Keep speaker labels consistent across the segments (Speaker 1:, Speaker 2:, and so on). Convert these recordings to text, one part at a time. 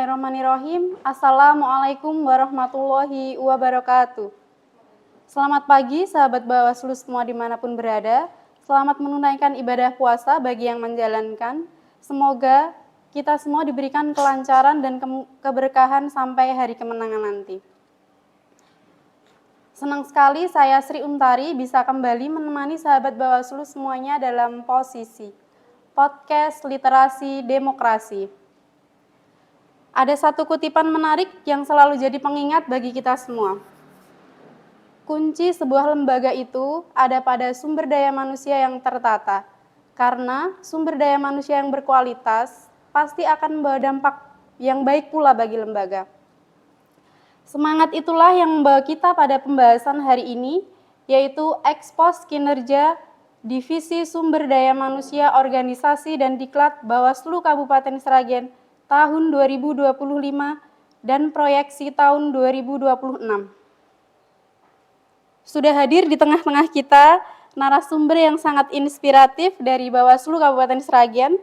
Speaker 1: Bismillahirrahmanirrahim. Assalamualaikum warahmatullahi wabarakatuh. Selamat pagi sahabat Bawaslu semua dimanapun berada. Selamat menunaikan ibadah puasa bagi yang menjalankan. Semoga kita semua diberikan kelancaran dan keberkahan sampai hari kemenangan nanti. Senang sekali saya Sri Untari bisa kembali menemani sahabat Bawaslu semuanya dalam posisi podcast Literasi Demokrasi. Ada satu kutipan menarik yang selalu jadi pengingat bagi kita semua. Kunci sebuah lembaga itu ada pada sumber daya manusia yang tertata. Karena sumber daya manusia yang berkualitas pasti akan membawa dampak yang baik pula bagi lembaga. Semangat itulah yang membawa kita pada pembahasan hari ini, yaitu ekspos kinerja Divisi Sumber Daya Manusia Organisasi dan Diklat Bawaslu Kabupaten Sragen tahun 2025 dan proyeksi tahun 2026. Sudah hadir di tengah-tengah kita narasumber yang sangat inspiratif dari Bawaslu Kabupaten Sragen,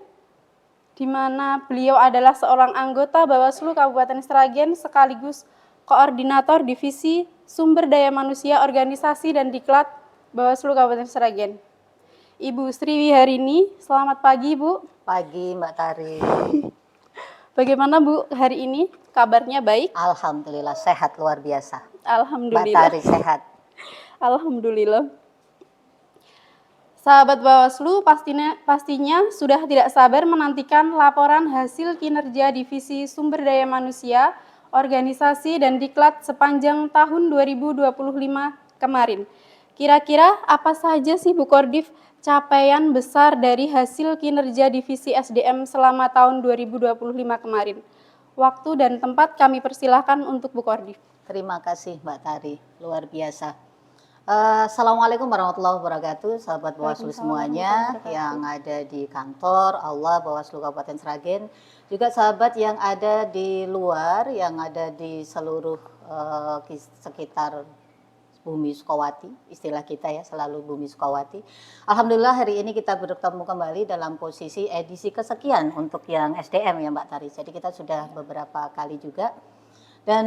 Speaker 1: di mana beliau adalah seorang anggota Bawaslu Kabupaten Sragen sekaligus Koordinator Divisi Sumber Daya Manusia Organisasi dan Diklat Bawaslu Kabupaten Sragen. Ibu Sri Wiharini, selamat pagi Bu.
Speaker 2: Pagi Mbak Tari.
Speaker 1: Bagaimana Bu hari ini? Kabarnya baik?
Speaker 2: Alhamdulillah sehat luar biasa.
Speaker 1: Alhamdulillah.
Speaker 2: Mbak Tari sehat.
Speaker 1: Alhamdulillah. Sahabat Bawaslu pastinya sudah tidak sabar menantikan laporan hasil kinerja Divisi Sumber Daya Manusia, Organisasi dan Diklat sepanjang tahun 2025 kemarin. Kira-kira apa saja sih Bu Kordif capaian besar dari hasil kinerja Divisi SDM selama tahun 2025 kemarin? Waktu dan tempat kami persilahkan untuk Bu Kordif.
Speaker 2: Terima kasih Mbak Tari, luar biasa. Assalamualaikum warahmatullahi wabarakatuh, sahabat Bawaslu semuanya yang ada di kantor Allah Bawaslu Kabupaten Sragen, juga sahabat yang ada di luar, yang ada di seluruh sekitar Bumi Sukawati, istilah kita ya selalu Bumi Sukawati. Alhamdulillah hari ini kita bertemu kembali dalam posisi edisi kesekian untuk yang SDM ya Mbak Tari. Jadi kita sudah beberapa kali juga. Dan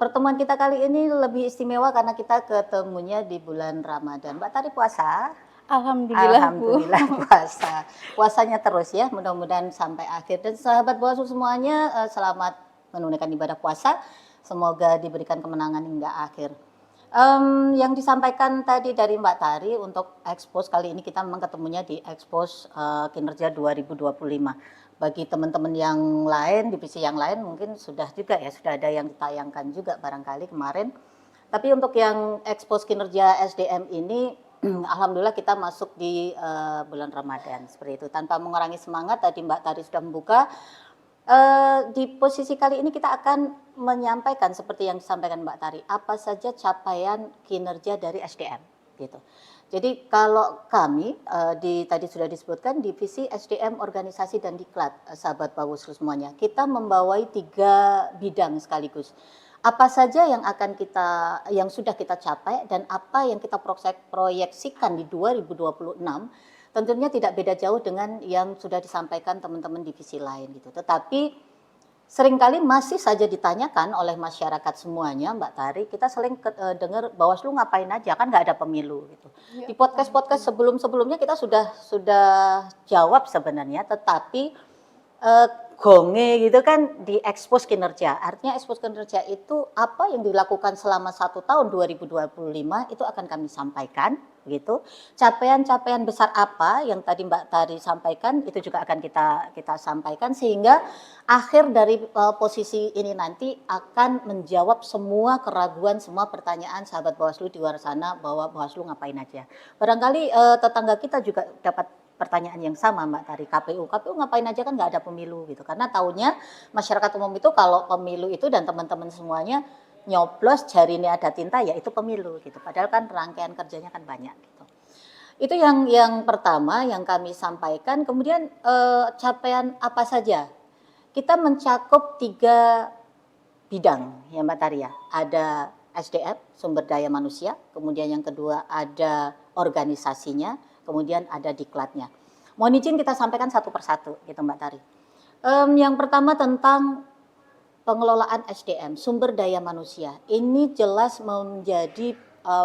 Speaker 2: pertemuan kita kali ini lebih istimewa karena kita ketemunya di bulan Ramadan. Mbak Tari puasa?
Speaker 1: Alhamdulillah Bu.
Speaker 2: Puasa. Puasanya terus ya, mudah-mudahan sampai akhir. Dan sahabat Bawaslu semuanya selamat menunaikan ibadah puasa. Semoga diberikan kemenangan hingga akhir. Yang disampaikan tadi dari Mbak Tari untuk ekspos kali ini kita memang ketemunya di ekspos kinerja 2025. Bagi teman-teman yang lain, divisi yang lain mungkin sudah juga ya, sudah ada yang ditayangkan juga barangkali kemarin. Tapi untuk yang ekspos kinerja SDM ini, alhamdulillah kita masuk di bulan Ramadan seperti itu. Tanpa mengurangi semangat, tadi Mbak Tari sudah membuka. Di posisi kali ini kita akan menyampaikan seperti yang disampaikan Mbak Tari, apa saja capaian kinerja dari SDM gitu. Jadi kalau kami tadi sudah disebutkan divisi SDM organisasi dan diklat, sahabat Bawaslu semuanya, kita membawai 3 bidang sekaligus. Apa saja yang sudah kita capai dan apa yang kita proyeksikan di 2026. Tentunya tidak beda jauh dengan yang sudah disampaikan teman-teman divisi lain gitu. Tetapi seringkali masih saja ditanyakan oleh masyarakat semuanya, Mbak Tari, kita sering dengar Bawaslu ngapain aja, kan nggak ada pemilu gitu. Di podcast sebelum-sebelumnya kita sudah jawab sebenarnya, tetapi gonge gitu kan di ekspos kinerja. Artinya ekspos kinerja itu apa yang dilakukan selama 1 tahun 2025 itu akan kami sampaikan gitu. Capaian-capaian besar apa yang tadi Mbak Tari sampaikan itu juga akan kita sampaikan sehingga akhir dari posisi ini nanti akan menjawab semua keraguan, semua pertanyaan sahabat Bawaslu di luar sana bahwa Bawaslu ngapain aja. Barangkali tetangga kita juga dapat pertanyaan yang sama Mbak Tari, KPU ngapain aja kan nggak ada pemilu gitu, karena tahunya masyarakat umum itu kalau pemilu itu dan teman-teman semuanya nyoblos jari ini ada tinta ya itu pemilu gitu, padahal kan rangkaian kerjanya kan banyak gitu. Itu yang pertama yang kami sampaikan. Kemudian capaian apa saja, kita mencakup 3 bidang ya Mbak Tari ya, ada SDM sumber daya manusia, kemudian yang kedua ada organisasinya, kemudian ada diklatnya. Mohon izin kita sampaikan satu persatu gitu Mbak Tari. Yang pertama tentang pengelolaan SDM, sumber daya manusia, ini jelas menjadi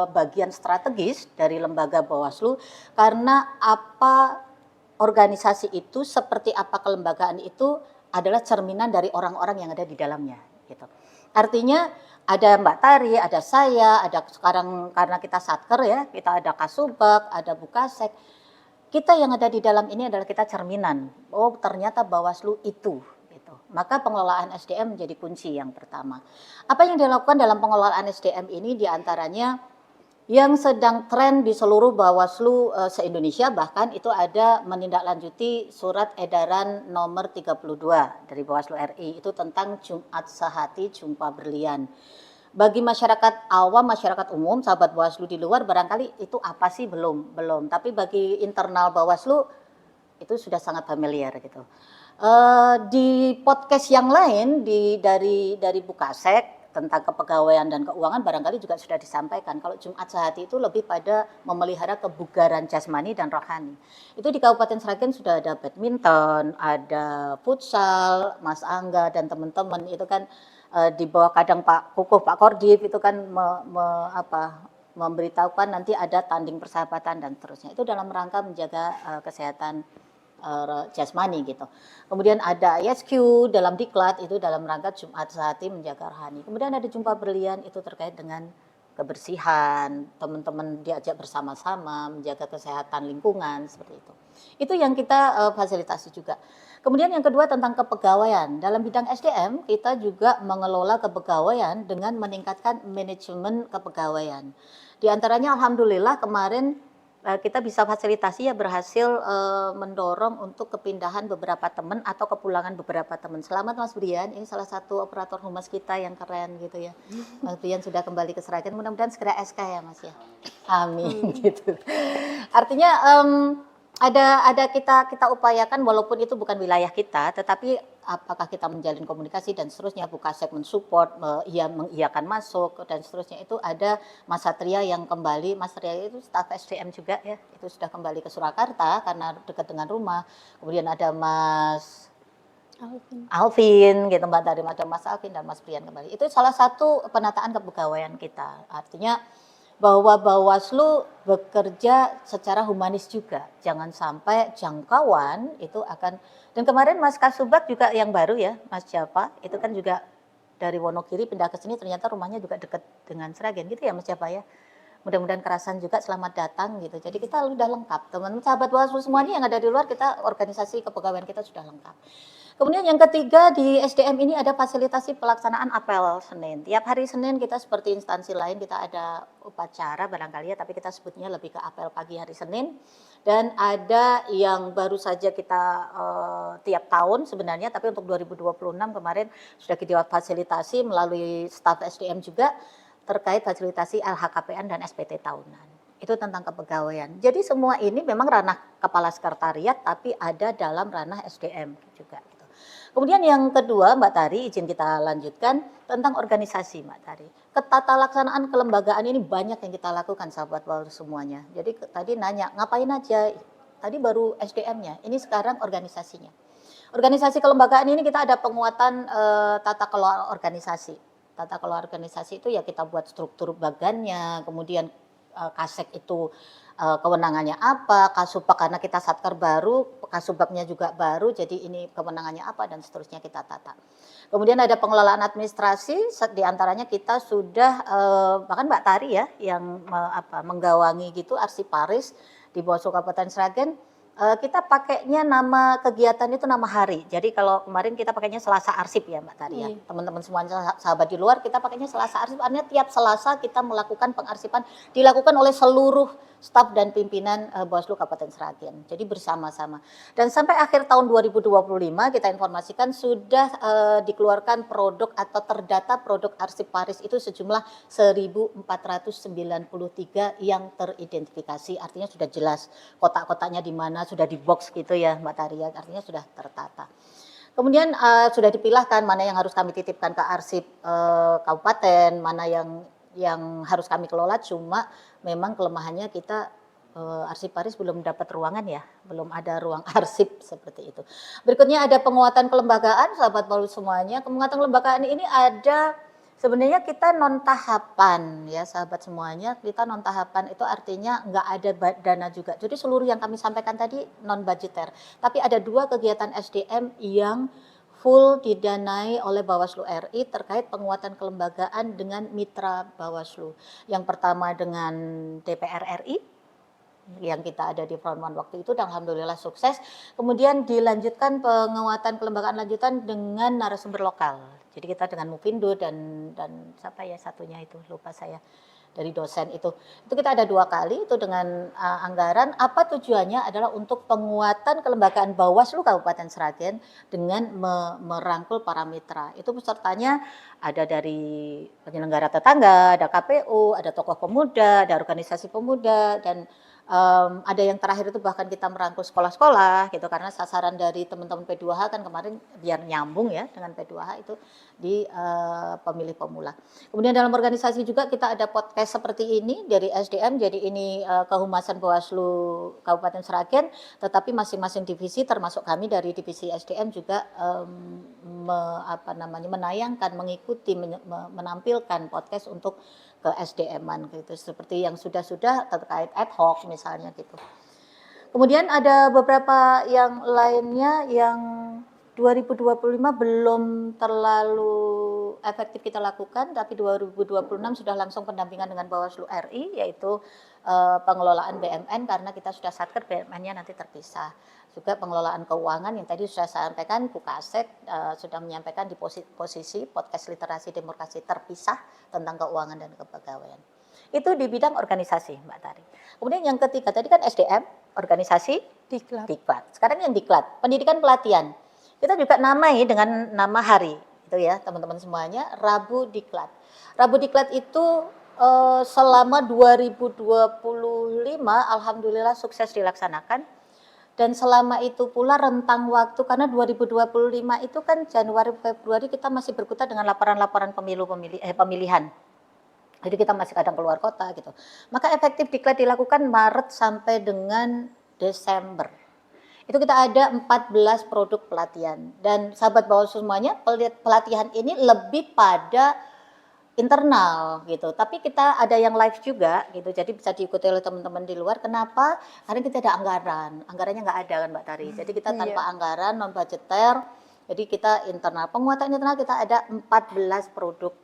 Speaker 2: bagian strategis dari lembaga Bawaslu, karena apa organisasi itu, seperti apa kelembagaan itu adalah cerminan dari orang-orang yang ada di dalamnya, gitu. Artinya ada Mbak Tari, ada saya, ada sekarang karena kita Satker ya, kita ada Kasubag, ada Bukasek. Kita yang ada di dalam ini adalah kita cerminan. Oh, ternyata Bawaslu itu. Gitu. Maka pengelolaan SDM menjadi kunci yang pertama. Apa yang dilakukan dalam pengelolaan SDM ini diantaranya yang sedang tren di seluruh Bawaslu se-Indonesia, bahkan itu ada menindaklanjuti surat edaran nomor 32 dari Bawaslu RI, itu tentang Jumat Sehati Jumpa Berlian. Bagi masyarakat awam, masyarakat umum, sahabat Bawaslu di luar barangkali itu apa sih, belum. Tapi bagi internal Bawaslu itu sudah sangat familiar gitu. Di podcast yang lain dari Bukasek tentang kepegawaian dan keuangan barangkali juga sudah disampaikan. Kalau Jumat Sehati itu lebih pada memelihara kebugaran jasmani dan rohani. Itu di Kabupaten Sragen sudah ada badminton, ada futsal, Mas Angga dan teman-teman itu kan di bawah kadang Pak Kukuh, Pak Kordif itu kan memberitahukan nanti ada tanding persahabatan dan seterusnya. Itu dalam rangka menjaga kesehatan jasmani gitu. Kemudian ada ISQ dalam diklat itu dalam rangka Jumat Sehati menjaga rohani. Kemudian ada Jumpa Berlian itu terkait dengan kebersihan, teman-teman diajak bersama-sama menjaga kesehatan lingkungan seperti itu. Itu yang kita fasilitasi juga. Kemudian yang kedua tentang kepegawaian. Dalam bidang SDM kita juga mengelola kepegawaian dengan meningkatkan manajemen kepegawaian. Di antaranya alhamdulillah kemarin kita bisa fasilitasi ya, berhasil mendorong untuk kepindahan beberapa teman atau kepulangan beberapa teman. Selamat Mas Brian, ini salah satu operator humas kita yang keren gitu ya. Mas Brian sudah kembali ke Sragen, mudah-mudahan segera SK ya Mas ya. Amin gitu. Artinya ada kita upayakan walaupun itu bukan wilayah kita, tetapi apakah kita menjalin komunikasi dan seterusnya, Bukasek mensupport, mengiyakan masuk dan seterusnya, itu ada Mas Satria yang kembali, Mas Satria itu staf SDM juga ya, itu sudah kembali ke Surakarta karena dekat dengan rumah. Kemudian ada Mas Alvin gitu, Mbak Tari, ada Mas Alvin dan Mas Brian kembali. Itu salah satu penataan kepegawaian kita. Artinya bahwa Bawaslu bekerja secara humanis juga. Jangan sampai jangkauan itu akan, dan kemarin Mas Kasubag juga yang baru ya, Mas Japa, itu kan juga dari Wonogiri pindah ke sini, ternyata rumahnya juga dekat dengan Sragen gitu ya Mas Japa ya. Mudah-mudahan kerasan juga, selamat datang gitu. Jadi kita sudah lengkap. Teman-teman sahabat Bawaslu semuanya yang ada di luar, kita organisasi kepegawaian kita sudah lengkap. Kemudian yang ketiga di SDM ini ada fasilitasi pelaksanaan apel Senin. Tiap hari Senin kita seperti instansi lain kita ada upacara barangkali ya, tapi kita sebutnya lebih ke apel pagi hari Senin. Dan ada yang baru saja kita tiap tahun sebenarnya, tapi untuk 2026 kemarin sudah kita fasilitasi melalui staf SDM juga terkait fasilitasi LHKPN dan SPT tahunan. Itu tentang kepegawaian. Jadi semua ini memang ranah kepala sekretariat tapi ada dalam ranah SDM juga. Kemudian yang kedua Mbak Tari, izin kita lanjutkan tentang organisasi Mbak Tari. Ketata laksanaan kelembagaan ini banyak yang kita lakukan sahabat Bawaslu semuanya. Jadi tadi nanya ngapain aja, tadi baru SDM-nya, ini sekarang organisasinya. Organisasi kelembagaan ini kita ada penguatan tata kelola organisasi. Tata kelola organisasi itu ya kita buat struktur bagannya, kemudian Kasek itu kewenangannya apa, Kasubag karena kita Satker baru, Kasubagnya juga baru, jadi ini kewenangannya apa dan seterusnya kita tata. Kemudian ada pengelolaan administrasi, diantaranya kita sudah bahkan Mbak Tari ya yang menggawangi gitu arsiparis di Bawaslu Kabupaten Sragen. Kita pakainya nama kegiatan itu nama hari. Jadi kalau kemarin kita pakainya Selasa Arsip ya Mbak Tari ya. Teman-teman semuanya sahabat di luar kita pakainya Selasa Arsip. Artinya tiap Selasa kita melakukan pengarsipan dilakukan oleh seluruh staf dan pimpinan Bawaslu Kabupaten Sragen. Jadi bersama-sama. Dan sampai akhir tahun 2025 kita informasikan sudah dikeluarkan produk atau terdata produk arsiparis itu sejumlah 1.493 yang teridentifikasi. Artinya sudah jelas kotak-kotaknya di mana, sudah di box gitu ya Mbak Tari, artinya sudah tertata. Kemudian sudah dipilahkan mana yang harus kami titipkan ke arsip kabupaten, mana yang harus kami kelola, cuma memang kelemahannya kita arsiparis belum dapat ruangan ya, belum ada ruang arsip seperti itu. Berikutnya ada penguatan kelembagaan, sahabat baru semuanya. Penguatan kelembagaan ini ada sebenarnya kita non tahapan ya sahabat semuanya. Kita non tahapan itu artinya nggak ada dana juga. Jadi seluruh yang kami sampaikan tadi non budgeter. Tapi ada 2 kegiatan SDM yang full didanai oleh Bawaslu RI terkait penguatan kelembagaan dengan mitra Bawaslu. Yang pertama dengan DPR RI yang kita ada di front one waktu itu dan alhamdulillah sukses. Kemudian dilanjutkan penguatan kelembagaan lanjutan dengan narasumber lokal. Jadi kita dengan Mupindo dan siapa ya satunya itu lupa saya dari dosen itu kita ada 2 kali itu dengan anggaran. Apa tujuannya adalah untuk penguatan kelembagaan Bawaslu Kabupaten Sragen dengan merangkul para mitra. Itu pesertanya ada dari penyelenggara tetangga, ada KPU, ada tokoh pemuda, ada organisasi pemuda dan ada yang terakhir itu bahkan kita merangkul sekolah-sekolah gitu karena sasaran dari teman-teman P2H kan kemarin biar nyambung ya dengan P2H itu di pemilih pemula. Kemudian dalam organisasi juga kita ada podcast seperti ini dari SDM, jadi ini kehumasan Bawaslu Kabupaten Sragen, tetapi masing-masing divisi termasuk kami dari divisi SDM juga menayangkan, mengikuti, menampilkan podcast untuk ke SDM-an gitu, seperti yang sudah-sudah terkait ad hoc misalnya gitu. Kemudian ada beberapa yang lainnya yang 2025 belum terlalu efektif kita lakukan, tapi 2026 sudah langsung pendampingan dengan Bawaslu RI, yaitu pengelolaan BMN karena kita sudah satker BMN-nya nanti terpisah. Juga pengelolaan keuangan yang tadi sudah saya sampaikan, Bukasek sudah menyampaikan di posisi podcast literasi demokrasi terpisah tentang keuangan dan kepegawaian. Itu di bidang organisasi, Mbak Tari. Kemudian yang ketiga tadi kan SDM, organisasi, diklat. Sekarang yang diklat, pendidikan pelatihan. Kita juga namai dengan nama hari, itu ya teman-teman semuanya, Rabu Diklat. Rabu Diklat itu selama 2025 alhamdulillah sukses dilaksanakan. Dan selama itu pula rentang waktu karena 2025 itu kan Januari Februari kita masih berkutat dengan laporan-laporan pemilihan. Jadi kita masih kadang keluar kota gitu. Maka efektif diklat dilakukan Maret sampai dengan Desember. Itu kita ada 14 produk pelatihan. Dan sahabat Bawaslu semuanya, pelatihan ini lebih pada internal gitu. Tapi kita ada yang live juga gitu. Jadi bisa diikuti oleh teman-teman di luar. Kenapa? Karena kita ada anggaran. Anggarannya nggak ada kan Mbak Tari. Jadi kita tanpa anggaran, non budgeter. Jadi kita internal. Penguatan internal kita ada 14 produk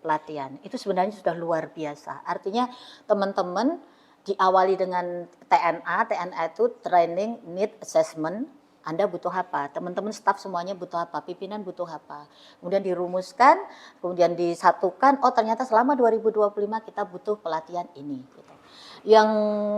Speaker 2: pelatihan. Itu sebenarnya sudah luar biasa. Artinya teman-teman diawali dengan TNA. TNA itu Training Need Assessment. Anda butuh apa? Teman-teman staf semuanya butuh apa? Pimpinan butuh apa? Kemudian dirumuskan, kemudian disatukan, oh ternyata selama 2025 kita butuh pelatihan ini. Gitu. Yang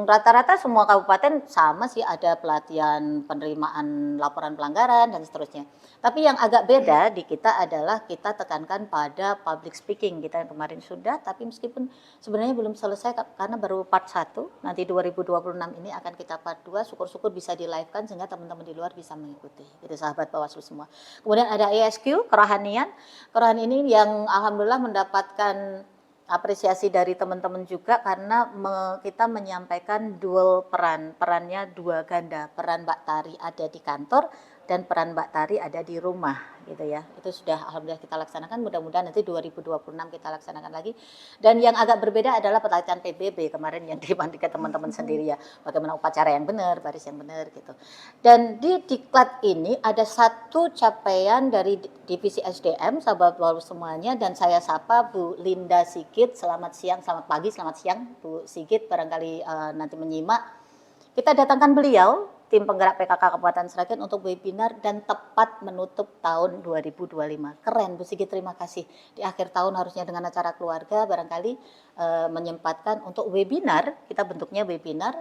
Speaker 2: rata-rata semua kabupaten sama sih, ada pelatihan penerimaan laporan pelanggaran dan seterusnya. Tapi yang agak beda di kita adalah kita tekankan pada public speaking. Kita yang kemarin sudah, tapi meskipun sebenarnya belum selesai karena baru part 1, nanti 2026 ini akan kita part 2, syukur-syukur bisa di live-kan sehingga teman-teman di luar bisa mengikuti. Itu sahabat Bawaslu semua. Kemudian ada ESQ, kerohanian. Kerohanian ini yang alhamdulillah mendapatkan apresiasi dari teman-teman juga karena kita menyampaikan dual perannya 2 ganda, peran Mbak Tari ada di kantor dan peran Mbak Tari ada di rumah gitu ya. Itu sudah alhamdulillah kita laksanakan, mudah-mudahan nanti 2026 kita laksanakan lagi. Dan yang agak berbeda adalah pelatihan PBB kemarin yang dimandikan teman-teman sendiri ya, bagaimana upacara yang benar, baris yang benar gitu. Dan di diklat ini ada satu capaian dari divisi SDM, sahabat Bawaslu semuanya, dan saya sapa Bu Linda Sigit. Selamat siang, selamat pagi, selamat siang Bu Sigit, barangkali nanti menyimak. Kita datangkan beliau, tim penggerak PKK Kabupaten Sragen untuk webinar dan tepat menutup tahun 2025. Keren Bu Sigit, terima kasih. Di akhir tahun harusnya dengan acara keluarga barangkali menyempatkan untuk webinar, kita bentuknya webinar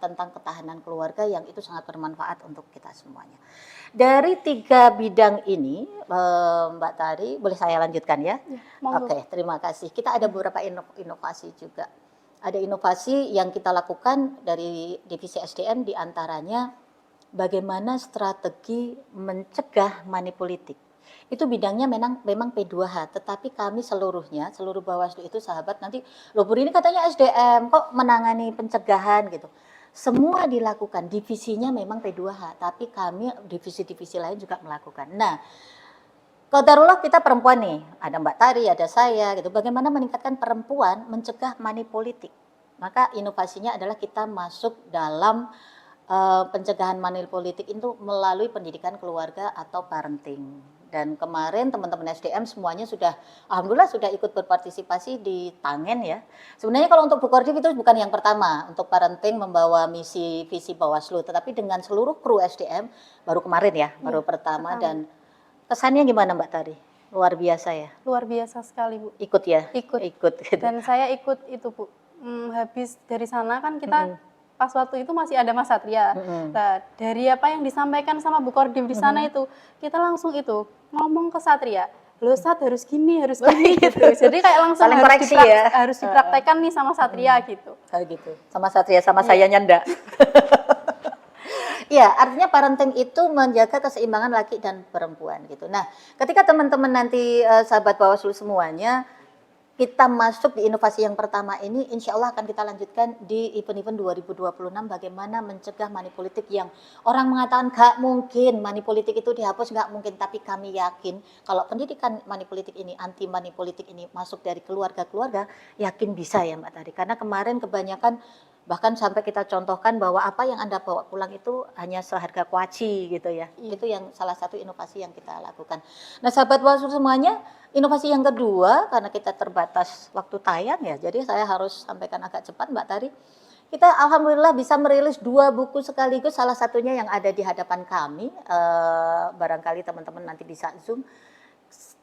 Speaker 2: tentang ketahanan keluarga yang itu sangat bermanfaat untuk kita semuanya. Dari 3 bidang ini Mbak Tari, boleh saya lanjutkan ya? Oke, terima kasih. Kita ada beberapa inovasi juga. Ada inovasi yang kita lakukan dari divisi SDM diantaranya bagaimana strategi mencegah money politik. Itu bidangnya memang P2H, tetapi kami seluruhnya, seluruh Bawaslu itu sahabat nanti, loh Bu ini katanya SDM, kok menangani pencegahan gitu. Semua dilakukan, divisinya memang P2H, tapi kami divisi-divisi lain juga melakukan. Nah, qadarullah kita perempuan nih, ada Mbak Tari, ada saya gitu. Bagaimana meningkatkan perempuan mencegah money politik? Maka inovasinya adalah kita masuk dalam pencegahan money politik itu melalui pendidikan keluarga atau parenting. Dan kemarin teman-teman SDM semuanya sudah, alhamdulillah sudah ikut berpartisipasi di Tangen ya. Sebenarnya kalau untuk Bukordiv itu bukan yang pertama untuk parenting membawa misi visi Bawaslu, tetapi dengan seluruh kru SDM baru kemarin ya, baru pertama. Dan kesannya gimana Mbak Tari? Luar biasa ya?
Speaker 1: Luar biasa sekali Bu.
Speaker 2: Ikut ya?
Speaker 1: Ikut.
Speaker 2: Gitu.
Speaker 1: Dan saya ikut itu Bu. Habis dari sana kan kita pas waktu itu masih ada Mas Satria. Nah, dari apa yang disampaikan sama Bu Kordim di sana itu, kita langsung itu ngomong ke Satria. Loh Sat harus gini gitu. Jadi kayak langsung harus dipraktekkan nih sama Satria gitu.
Speaker 2: Gitu. Sama Satria sama saya nyanda. Iya, artinya parenting itu menjaga keseimbangan laki dan perempuan gitu. Nah, ketika teman-teman nanti sahabat Bawaslu semuanya, kita masuk di inovasi yang pertama ini, insya Allah akan kita lanjutkan di event-event 2026 bagaimana mencegah money politik yang orang mengatakan gak mungkin money politik itu dihapus, gak mungkin, tapi kami yakin kalau pendidikan money politik ini, anti money politik ini masuk dari keluarga-keluarga, yakin bisa ya Mbak Tari. Karena kemarin kebanyakan bahkan sampai kita contohkan bahwa apa yang Anda bawa pulang itu hanya seharga kuaci gitu ya. Itu yang salah satu inovasi yang kita lakukan. Nah sahabat Bawaslu semuanya, inovasi yang kedua karena kita terbatas waktu tayang ya, jadi saya harus sampaikan agak cepat Mbak Tari. Kita alhamdulillah bisa merilis 2 buku sekaligus, salah satunya yang ada di hadapan kami, barangkali teman-teman nanti bisa zoom.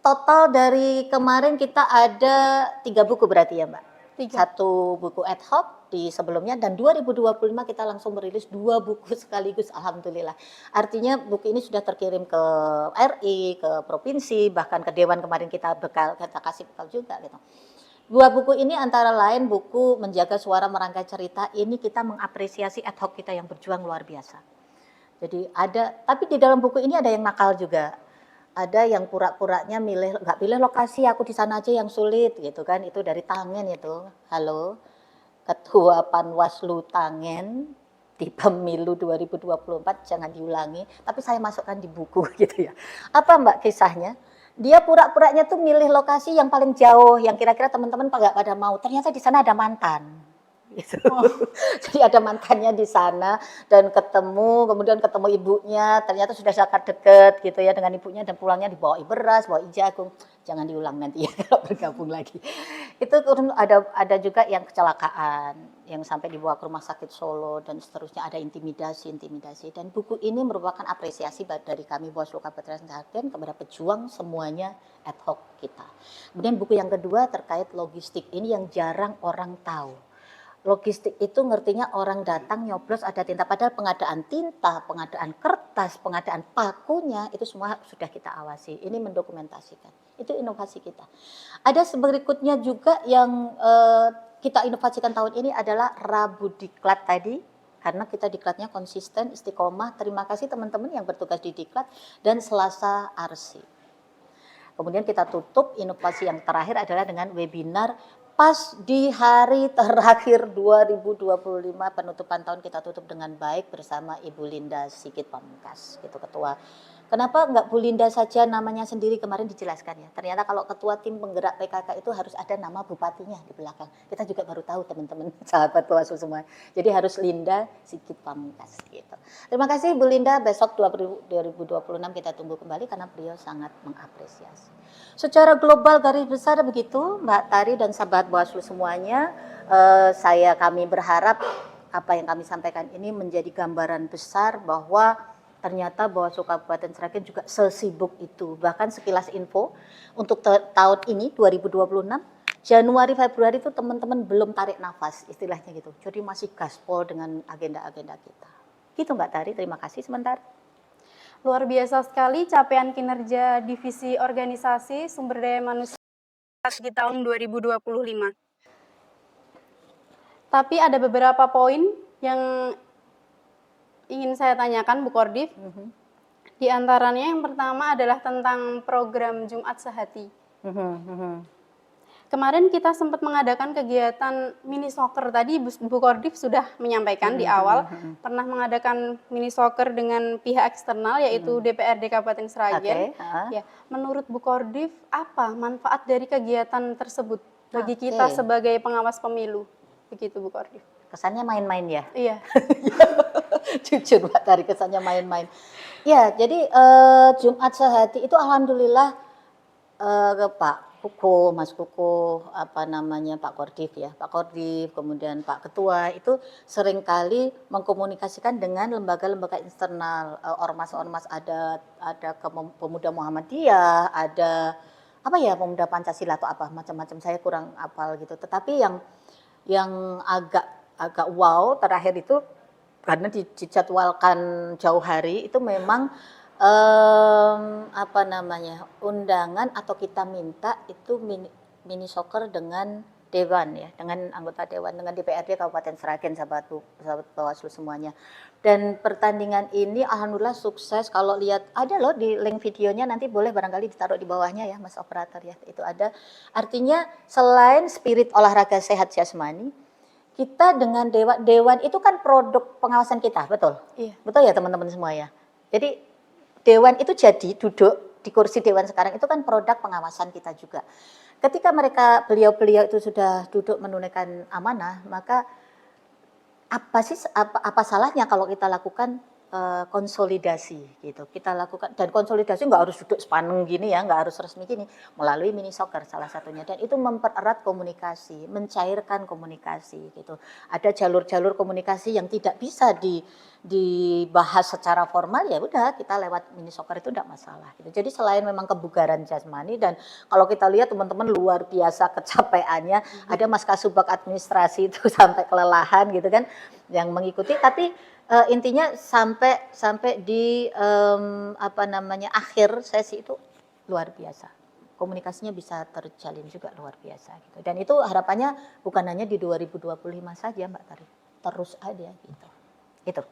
Speaker 2: Total dari kemarin kita ada 3 buku berarti ya Mbak? 1 buku ad hoc di sebelumnya, dan 2025 kita langsung merilis 2 buku sekaligus, alhamdulillah. Artinya buku ini sudah terkirim ke RI, ke provinsi, bahkan ke Dewan kemarin kita kasih bekal juga gitu. 2 buku ini antara lain buku Menjaga Suara Merangkai Cerita, ini kita mengapresiasi ad hoc kita yang berjuang luar biasa. Jadi ada, tapi di dalam buku ini ada yang nakal juga. Ada yang pura-puranya nggak pilih lokasi, aku di sana aja yang sulit gitu kan, itu dari Tangen itu. Halo, Ketua Panwaslu Tangen di pemilu 2024 jangan diulangi, tapi saya masukkan di buku gitu ya. Apa Mbak kisahnya? Dia pura-puranya tuh milih lokasi yang paling jauh, yang kira-kira teman-teman nggak pada mau. Ternyata di sana ada mantan. Gitu. Jadi ada mantannya di sana dan kemudian ketemu ibunya, ternyata sudah sangat dekat gitu ya dengan ibunya, dan pulangnya dibawa beras, bawa jagung. Jangan diulang nanti ya kalau bergabung lagi. Itu ada juga yang kecelakaan yang sampai dibawa ke rumah sakit Solo dan seterusnya, ada intimidasi. Dan buku ini merupakan apresiasi dari kami Bawaslu Kabupaten Klaten kepada pejuang semuanya ad hoc kita. Kemudian buku yang kedua terkait logistik, ini yang jarang orang tahu. Logistik itu ngertinya orang datang nyoblos ada tinta, padahal pengadaan tinta, pengadaan kertas, pengadaan pakunya itu semua sudah kita awasi. Ini mendokumentasikan. Itu inovasi kita. Ada berikutnya juga yang kita inovasikan tahun ini adalah Rabu Diklat tadi, karena kita diklatnya konsisten, istiqomah. Terima kasih teman-teman yang bertugas di Diklat, dan Selasa Arsi. Kemudian kita tutup inovasi yang terakhir adalah dengan webinar pas di hari terakhir 2025 penutupan tahun, kita tutup dengan baik bersama Ibu Linda Sigit Pamungkas gitu Ketua. Kenapa enggak Bu Linda saja namanya sendiri, kemarin dijelaskan ya. Ternyata kalau ketua tim penggerak PKK itu harus ada nama bupatinya di belakang. Kita juga baru tahu teman-teman sahabat Bawaslu semua. Jadi harus Linda Sigit Pamungkas gitu. Terima kasih Bu Linda, besok 2026 kita tunggu kembali karena beliau sangat mengapresiasi. Secara global garis besar begitu Mbak Tari dan sahabat Bawaslu semuanya, kami berharap apa yang kami sampaikan ini menjadi gambaran besar bahwa ternyata Bawaslu Kabupaten Sragen juga sesibuk itu. Bahkan sekilas info untuk tahun ini 2026, Januari Februari itu teman-teman belum tarik nafas istilahnya gitu. Jadi masih gaspol dengan agenda-agenda kita. Gitu Mbak Tari, terima kasih sebentar.
Speaker 1: Luar biasa sekali capaian kinerja Divisi Organisasi Sumber Daya Manusia di tahun 2025. Tapi ada beberapa poin yang ingin saya tanyakan Bu Kordif. Di antaranya yang pertama adalah tentang program Jumat Sehati. Kemarin kita sempat mengadakan kegiatan mini soccer tadi, Bu Kordif sudah menyampaikan di awal, pernah mengadakan mini soccer dengan pihak eksternal yaitu DPRD Kabupaten Sragen. Ya, menurut Bu Kordif, apa manfaat dari kegiatan tersebut bagi kita sebagai pengawas pemilu? Begitu Bu Kordif.
Speaker 2: Kesannya main-main ya?
Speaker 1: Iya.
Speaker 2: Jujur Mbak Tari, kesannya main-main. Ya, jadi Jumat Sehati itu alhamdulillah Pak Kuko, Mas Kuko, Pak Kordif ya, Pak Kordif, kemudian Pak Ketua itu seringkali mengkomunikasikan dengan lembaga-lembaga eksternal, ormas-ormas ada pemuda Muhammadiyah, ada pemuda Pancasila atau macam-macam, saya kurang hafal gitu. Tetapi yang agak wow terakhir itu karena dijadwalkan jauh hari itu memang undangan atau kita minta itu mini soccer dengan dewan ya, dengan anggota dewan, dengan DPRD Kabupaten Sragen, sahabat Bawaslu semuanya. Dan pertandingan ini alhamdulillah sukses. Kalau lihat ada loh di link videonya, nanti boleh barangkali ditaruh di bawahnya ya Mas Operator ya, itu ada. Artinya selain spirit olahraga sehat jasmani, kita dengan dewan itu kan produk pengawasan kita, betul?
Speaker 1: Iya.
Speaker 2: Betul ya teman-teman semua ya. Jadi dewan itu jadi duduk di kursi dewan sekarang itu kan produk pengawasan kita juga. Ketika beliau itu sudah duduk menunaikan amanah, maka apa salahnya kalau kita lakukan konsolidasi gitu. Kita lakukan, dan konsolidasi nggak harus duduk sepaneng gini ya, nggak harus resmi gini, melalui mini soccer salah satunya, dan itu mempererat komunikasi, mencairkan komunikasi gitu. Ada jalur-jalur komunikasi yang tidak bisa dibahas secara formal, ya udah kita lewat mini soccer itu tidak masalah gitu. Jadi selain memang kebugaran jasmani, dan kalau kita lihat teman-teman luar biasa kecapeannya, ada Mas Kasubag administrasi itu sampai kelelahan gitu kan yang mengikuti, tapi intinya sampai di akhir sesi itu luar biasa. Komunikasinya bisa terjalin juga luar biasa gitu. Dan itu harapannya bukan hanya di 2025 saja Mbak Tari, terus ada gitu. Itu.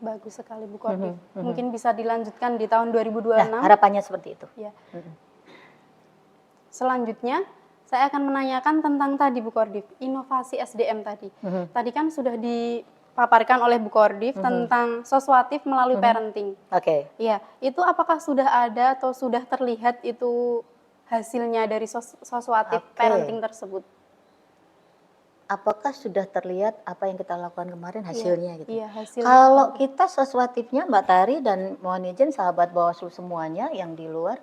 Speaker 1: Bagus sekali Bu Kordif. Mungkin bisa dilanjutkan di tahun 2026.
Speaker 2: Nah, harapannya seperti itu.
Speaker 1: Ya. Selanjutnya saya akan menanyakan tentang tadi Bu Kordif, inovasi SDM tadi. Tadi kan sudah dipaparkan oleh Bu Kordif tentang soswatif melalui parenting.
Speaker 2: Oke.
Speaker 1: Iya, itu apakah sudah ada atau sudah terlihat itu hasilnya dari soswatif parenting tersebut?
Speaker 2: Apakah sudah terlihat apa yang kita lakukan kemarin hasilnya gitu?
Speaker 1: Iya, hasilnya.
Speaker 2: Kalau kita soswatifnya Mbak Tari dan mohon izin sahabat Bawaslu semuanya yang di luar,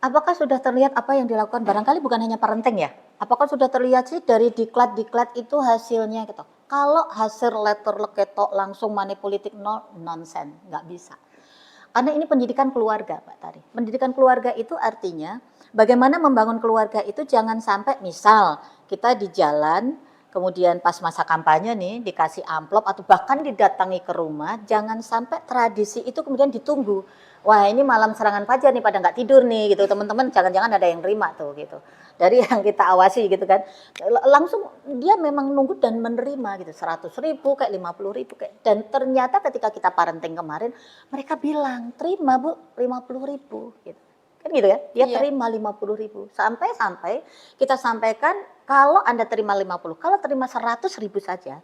Speaker 2: apakah sudah terlihat apa yang dilakukan? Barangkali bukan hanya parenting ya. Apakah sudah terlihat sih dari diklat itu hasilnya gitu? Kalau hasil letter leketok langsung money politik nonsense, nggak bisa. Karena ini pendidikan keluarga Mbak Tari. Pendidikan keluarga itu artinya bagaimana membangun keluarga itu jangan sampai misal kita di jalan, kemudian pas masa kampanye nih dikasih amplop atau bahkan didatangi ke rumah, jangan sampai tradisi itu kemudian ditunggu. Wah ini malam serangan fajar nih pada nggak tidur nih gitu teman-teman, jangan-jangan ada yang terima tuh gitu. Dari yang kita awasi gitu kan, langsung dia memang nunggu dan menerima gitu, 100.000 kayak 50.000 kayak. Dan ternyata ketika kita parenting kemarin, mereka bilang terima Bu 50.000 gitu. Kan gitu ya, dia terima 50.000. Sampai kita sampaikan kalau Anda terima 50, kalau terima 100.000 saja,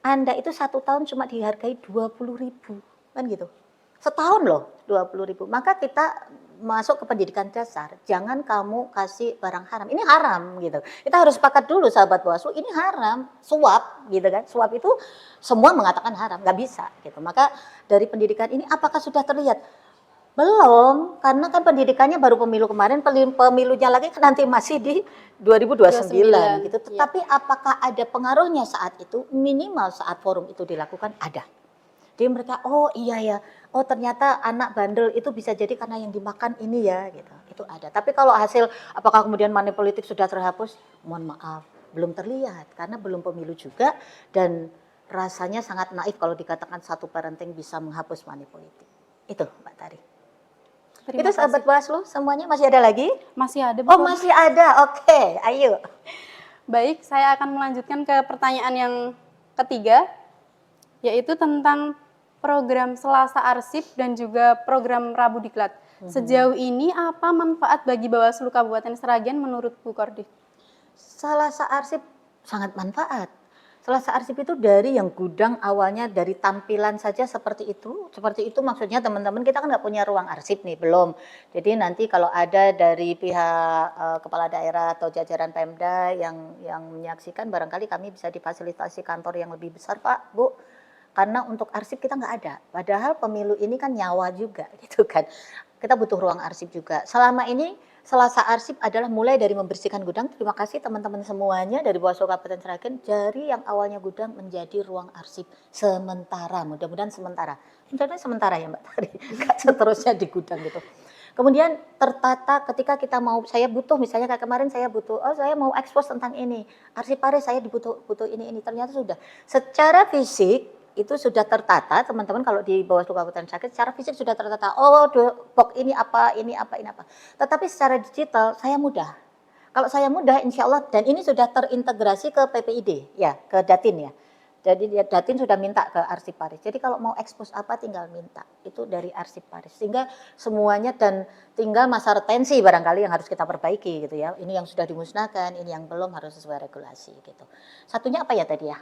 Speaker 2: Anda itu 1 tahun cuma dihargai 20.000, kan gitu. Setahun loh 20.000. Maka kita masuk ke pendidikan dasar, jangan kamu kasih barang haram. Ini haram gitu. Kita harus sepakat dulu sahabat Bawaslu, ini haram, suap gitu kan. Suap itu semua mengatakan haram, nggak bisa gitu. Maka dari pendidikan ini apakah sudah terlihat? Belum, karena kan pendidikannya baru pemilu kemarin, pemilunya lagi nanti masih di 2029 gitu. Tetapi apakah ada pengaruhnya saat itu? Minimal saat forum itu dilakukan ada. Jadi mereka, oh iya ya, oh ternyata anak bandel itu bisa jadi karena yang dimakan ini ya gitu. Itu ada. Tapi kalau hasil apakah kemudian money politik sudah terhapus? Mohon maaf, belum terlihat karena belum pemilu juga, dan rasanya sangat naif kalau dikatakan satu parenting bisa menghapus money politik. Itu Mbak Tari. Itu sahabat Bawaslu semuanya, masih ada lagi?
Speaker 1: Masih ada.
Speaker 2: Oh masih ada, oke, ayo.
Speaker 1: Baik, saya akan melanjutkan ke pertanyaan yang ketiga, yaitu tentang program Selasa Arsip dan juga program Rabu Diklat. Sejauh ini apa manfaat bagi Bawaslu Kabupaten Sragen menurut Bu Kordi?
Speaker 2: Selasa Arsip sangat manfaat. Selasa Arsip itu dari yang gudang awalnya dari tampilan saja seperti itu. Seperti itu maksudnya teman-teman, kita kan nggak punya ruang arsip nih, belum. Jadi nanti kalau ada dari pihak kepala daerah atau jajaran Pemda yang menyaksikan, barangkali kami bisa difasilitasi kantor yang lebih besar, Pak, Bu. Karena untuk arsip kita nggak ada. Padahal pemilu ini kan nyawa juga gitu kan. Kita butuh ruang arsip juga. Selama ini Selasa Arsip adalah mulai dari membersihkan gudang. Terima kasih teman-teman semuanya dari Bawaslu Kabupaten Sragen. Dari yang awalnya gudang menjadi ruang arsip sementara. Mudah-mudahan sementara. Mudah-mudahan sementara ya Mbak Tari. Nggak seterusnya di gudang gitu. Kemudian tertata ketika kita mau, saya butuh misalnya kayak kemarin saya butuh, saya mau ekspos tentang ini. Arsiparis saya butuh ini. Ternyata sudah. Secara fisik itu sudah tertata, teman-teman kalau di Bawaslu Kabupaten Sragen secara fisik sudah tertata. Box ini apa. Tetapi secara digital saya mudah. Kalau saya mudah, insya Allah, dan ini sudah terintegrasi ke PPID, ya, ke Datin ya. Jadi Datin sudah minta ke Arsiparis. Jadi kalau mau ekspos apa tinggal minta. Itu dari Arsiparis. Sehingga semuanya dan tinggal masa retensi barangkali yang harus kita perbaiki gitu ya. Ini yang sudah dimusnahkan, ini yang belum harus sesuai regulasi gitu. Satunya apa ya tadi ya?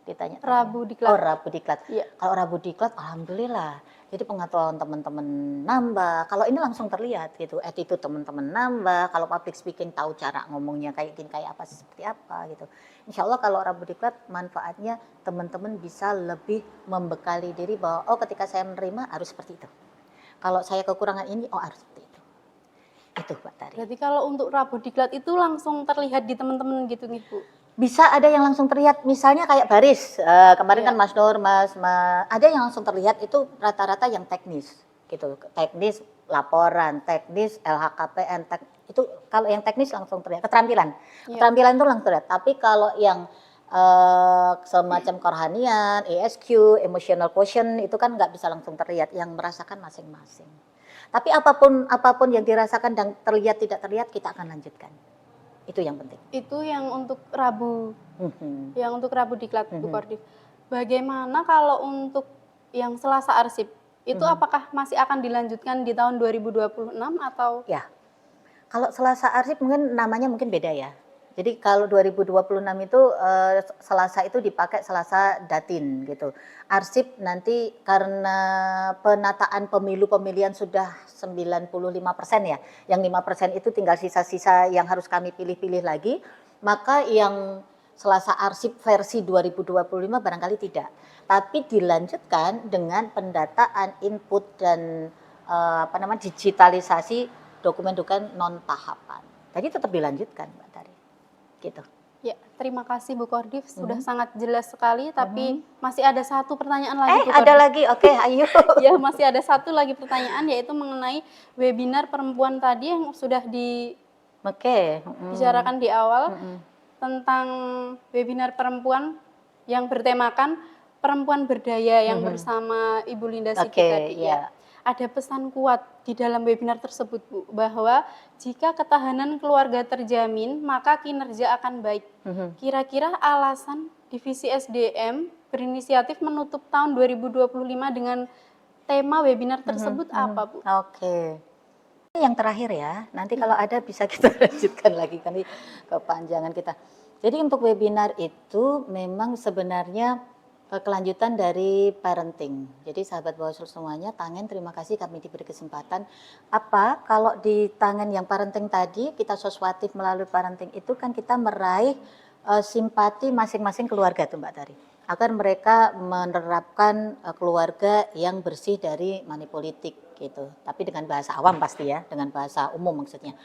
Speaker 2: Ditanya
Speaker 1: Rabu Diklat.
Speaker 2: Rabu Diklat.
Speaker 1: Iya.
Speaker 2: Kalau Rabu Diklat alhamdulillah. Jadi pengetahuan teman-teman nambah. Kalau ini langsung terlihat gitu. Attitude teman-teman nambah. Kalau public speaking tahu cara ngomongnya kayak apa seperti apa gitu. Insya Allah kalau Rabu Diklat manfaatnya teman-teman bisa lebih membekali diri bahwa ketika saya menerima harus seperti itu. Kalau saya kekurangan ini harus seperti itu. Itu Mbak Tari.
Speaker 1: Berarti kalau untuk Rabu Diklat itu langsung terlihat di teman-teman gitu nih Bu?
Speaker 2: Bisa ada yang langsung terlihat, misalnya kayak baris kemarin kan Mas Nur, ada yang langsung terlihat itu rata-rata yang teknis gitu, teknis laporan, teknis LHKPN, itu kalau yang teknis langsung terlihat, keterampilan itu langsung terlihat. Tapi kalau yang semacam kerohanian, ESQ, emotional quotient itu kan nggak bisa langsung terlihat, yang merasakan masing-masing. Tapi apapun yang dirasakan dan terlihat tidak terlihat kita akan lanjutkan. Itu yang penting.
Speaker 1: Itu yang untuk Rabu, yang untuk Rabu Diklat Bu Kordi. Bagaimana kalau untuk yang Selasa Arsip, itu apakah masih akan dilanjutkan di tahun 2026 atau?
Speaker 2: Ya, kalau Selasa Arsip namanya mungkin beda ya. Jadi kalau 2026 itu Selasa itu dipakai Selasa Datin gitu. Arsip nanti karena penataan pemilihan sudah 95% ya. Yang 5% itu tinggal sisa-sisa yang harus kami pilih-pilih lagi. Maka yang Selasa Arsip versi 2025 barangkali tidak. Tapi dilanjutkan dengan pendataan input dan digitalisasi dokumen-dokumen non tahapan. Jadi tetap dilanjutkan Mbak Tari. Gitu.
Speaker 1: Ya, terima kasih Bu Kordi, sudah sangat jelas sekali, tapi masih ada satu pertanyaan lagi Bu Kordi.
Speaker 2: Ada lagi, oke, ayo.
Speaker 1: Ya, masih ada satu lagi pertanyaan, yaitu mengenai webinar perempuan tadi yang sudah dibicarakan di awal, tentang webinar perempuan yang bertemakan perempuan berdaya yang bersama Ibu Linda Sigi tadi ya. Ada pesan kuat di dalam webinar tersebut Bu, bahwa jika ketahanan keluarga terjamin, maka kinerja akan baik. Kira-kira alasan Divisi SDM berinisiatif menutup tahun 2025 dengan tema webinar tersebut apa Bu?
Speaker 2: Oke. Yang terakhir ya, nanti kalau ada bisa kita lanjutkan lagi, kan kepanjangan kita. Jadi untuk webinar itu memang sebenarnya kelanjutan dari parenting. Jadi sahabat Bawaslu semuanya, Tangen terima kasih kami diberi kesempatan. Kalau di Tangen yang parenting tadi, kita soswatif melalui parenting itu kan kita meraih simpati masing-masing keluarga tuh Mbak Tari. Agar mereka menerapkan keluarga yang bersih dari money politik gitu. Tapi dengan bahasa awam pasti ya, dengan bahasa umum maksudnya.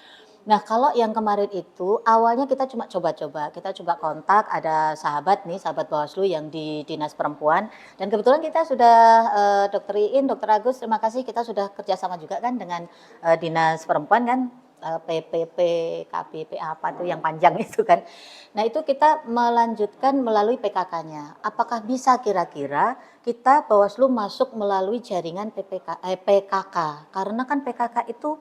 Speaker 2: Nah kalau yang kemarin itu awalnya kita cuma coba-coba, kita coba kontak ada sahabat Bawaslu yang di Dinas Perempuan, dan kebetulan kita sudah Dr. Iin, Dr. Agus, terima kasih kita sudah kerjasama juga kan dengan Dinas Perempuan kan, PPP, KPP apa tuh yang panjang itu kan. Nah itu kita melanjutkan melalui PKK-nya. Apakah bisa kira-kira kita Bawaslu masuk melalui jaringan PKK, karena kan PKK itu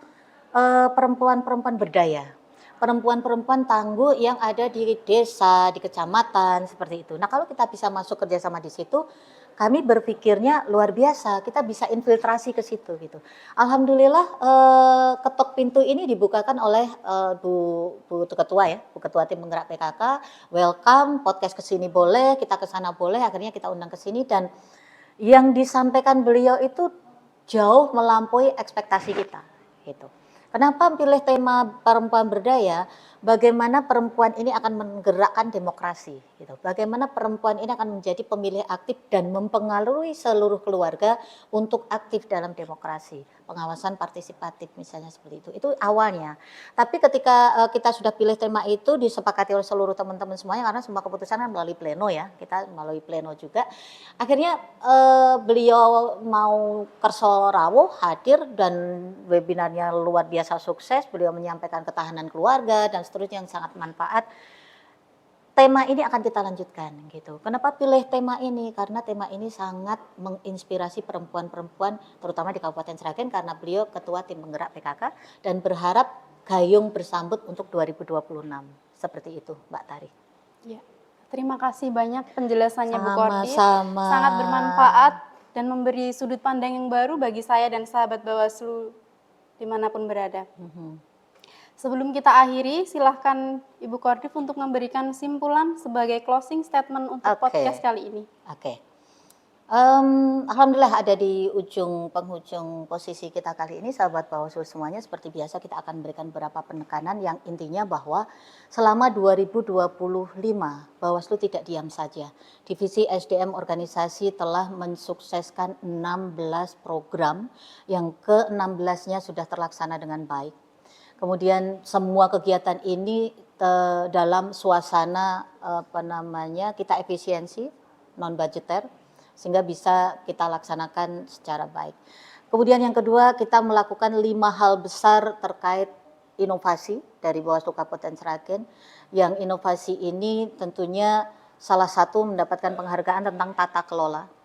Speaker 2: perempuan-perempuan berdaya, perempuan-perempuan tangguh yang ada di desa, di kecamatan seperti itu. Nah kalau kita bisa masuk kerjasama di situ, kami berpikirnya luar biasa, kita bisa infiltrasi ke situ gitu. Alhamdulillah ketok pintu ini dibukakan oleh Bu Ketua ya, Bu Ketua Tim Penggerak PKK, welcome, podcast ke sini boleh, kita ke sana boleh, akhirnya kita undang ke sini dan yang disampaikan beliau itu jauh melampaui ekspektasi kita gitu. Kenapa pilih tema perempuan berdaya? Bagaimana perempuan ini akan menggerakkan demokrasi gitu. Bagaimana perempuan ini akan menjadi pemilih aktif dan mempengaruhi seluruh keluarga untuk aktif dalam demokrasi. Pengawasan partisipatif misalnya seperti itu. Itu awalnya. Tapi ketika kita sudah pilih tema itu disepakati oleh seluruh teman-teman semuanya karena semua keputusan kan melalui pleno ya. Kita melalui pleno juga. Akhirnya beliau mau kerso rawuh hadir dan webinarnya luar biasa sukses. Beliau menyampaikan ketahanan keluarga dan seterusnya yang sangat manfaat. Tema ini akan kita lanjutkan gitu. Kenapa pilih tema ini? Karena tema ini sangat menginspirasi perempuan-perempuan terutama di Kabupaten Sragen karena beliau ketua tim penggerak PKK dan berharap gayung bersambut untuk 2026. Seperti itu Mbak Tari.
Speaker 1: Ya. Terima kasih banyak penjelasannya Bu Kordi.
Speaker 2: Sama-sama.
Speaker 1: Sangat bermanfaat dan memberi sudut pandang yang baru bagi saya dan sahabat Bawaslu dimanapun berada. Sebelum kita akhiri, silahkan Ibu Kordif untuk memberikan simpulan sebagai closing statement untuk podcast kali ini.
Speaker 2: Alhamdulillah ada di penghujung posisi kita kali ini, sahabat Bawaslu semuanya. Seperti biasa kita akan berikan beberapa penekanan yang intinya bahwa selama 2025 Bawaslu tidak diam saja. Divisi SDM organisasi telah mensukseskan 16 program yang ke-16-nya sudah terlaksana dengan baik. Kemudian semua kegiatan ini dalam suasana kita efisiensi non budgeter sehingga bisa kita laksanakan secara baik. Kemudian yang kedua kita melakukan 5 hal besar terkait inovasi dari Bawaslu Kabupaten Sragen. Yang inovasi ini tentunya salah satu mendapatkan penghargaan tentang tata kelola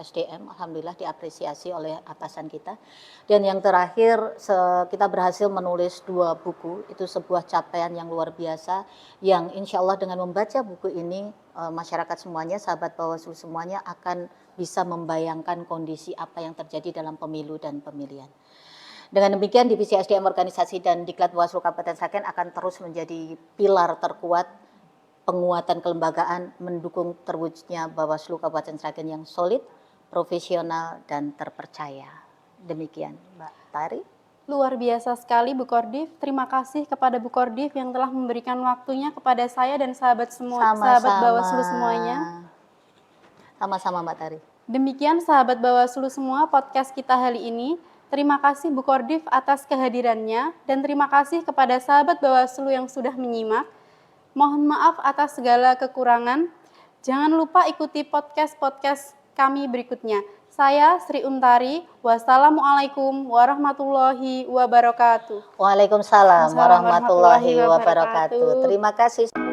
Speaker 2: SDM, alhamdulillah diapresiasi oleh atasan kita. Dan yang terakhir kita berhasil menulis 2 buku, itu sebuah capaian yang luar biasa yang insya Allah dengan membaca buku ini masyarakat semuanya, sahabat Bawaslu semuanya akan bisa membayangkan kondisi apa yang terjadi dalam pemilu dan pemilihan. Dengan demikian Divisi SDM Organisasi dan Diklat Bawaslu Kabupaten Sragen akan terus menjadi pilar terkuat penguatan kelembagaan mendukung terwujudnya Bawaslu Kabupaten Sragen yang solid, profesional, dan terpercaya. Demikian Mbak Tari.
Speaker 1: Luar biasa sekali Bu Kordif. Terima kasih kepada Bu Kordif yang telah memberikan waktunya kepada saya dan sahabat sahabat Bawaslu semuanya.
Speaker 2: Sama-sama Mbak Tari.
Speaker 1: Demikian sahabat Bawaslu semua podcast kita hari ini. Terima kasih Bu Kordif atas kehadirannya dan terima kasih kepada sahabat Bawaslu yang sudah menyimak. Mohon maaf atas segala kekurangan. Jangan lupa ikuti podcast-podcast kami berikutnya. Saya Sri Untari. Wassalamualaikum warahmatullahi wabarakatuh.
Speaker 2: Waalaikumsalam warahmatullahi wabarakatuh. Terima kasih.